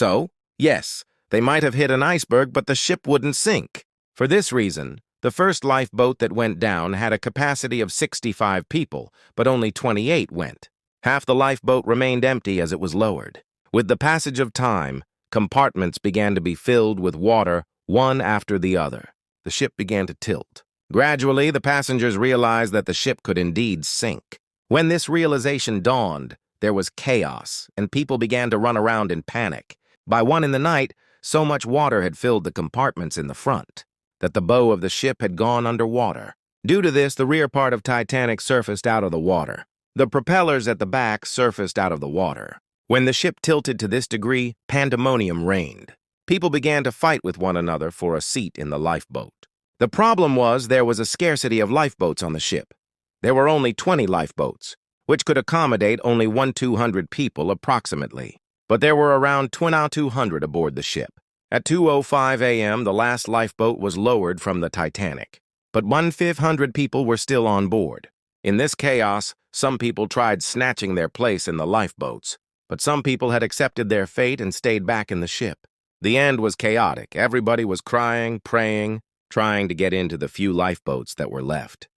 So, yes, they might have hit an iceberg, but the ship wouldn't sink. For this reason, the first lifeboat that went down had a capacity of 65 people, but only 28 went. Half the lifeboat remained empty as it was lowered. With the passage of time, compartments began to be filled with water, one after the other. The ship began to tilt. Gradually, the passengers realized that the ship could indeed sink. When this realization dawned, there was chaos, and people began to run around in panic. By 1 in the night, so much water had filled the compartments in the front that the bow of the ship had gone underwater. Due to this, the rear part of Titanic surfaced out of the water. The propellers at the back surfaced out of the water. When the ship tilted to this degree, pandemonium reigned. People began to fight with one another for a seat in the lifeboat. The problem was there was a scarcity of lifeboats on the ship. There were only 20 lifeboats, which could accommodate only 1,200 people approximately. But there were around 2,200 aboard the ship. At 2:05 a.m., the last lifeboat was lowered from the Titanic. But 1,500 people were still on board. In this chaos, some people tried snatching their place in the lifeboats, but some people had accepted their fate and stayed back in the ship. The end was chaotic. Everybody was crying, praying, trying to get into the few lifeboats that were left.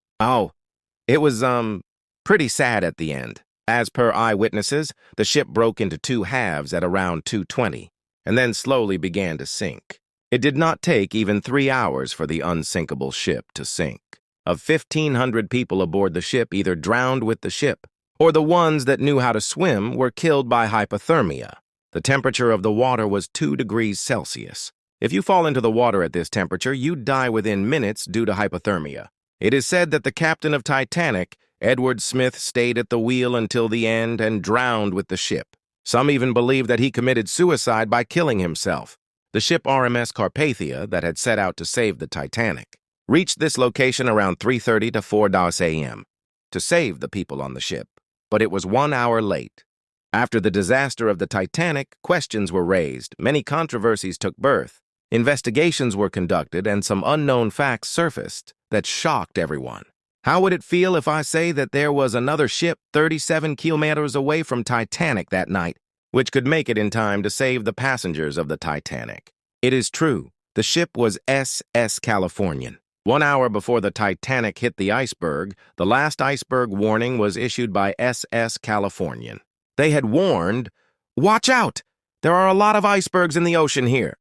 It was, pretty sad at the end. As per eyewitnesses, the ship broke into 2 halves at around 2:20, and then slowly began to sink. It did not take even 3 hours for the unsinkable ship to sink. Of 1,500 people aboard the ship either drowned with the ship, or the ones that knew how to swim were killed by hypothermia. The temperature of the water was 2 degrees Celsius. If you fall into the water at this temperature, you'd die within minutes due to hypothermia. It is said that the captain of Titanic, Edward Smith, stayed at the wheel until the end and drowned with the ship. Some even believe that he committed suicide by killing himself. The ship RMS Carpathia, that had set out to save the Titanic, reached this location around 3:30 to 4 a.m. to save the people on the ship, but it was 1 hour late. After the disaster of the Titanic, questions were raised, many controversies took birth, investigations were conducted, and some unknown facts surfaced that shocked everyone. How would it feel if I say that there was another ship 37 kilometers away from Titanic that night, which could make it in time to save the passengers of the Titanic? It is true, the ship was SS Californian. 1 hour before the Titanic hit the iceberg, the last iceberg warning was issued by SS Californian. They had warned, "Watch out! There are a lot of icebergs in the ocean here."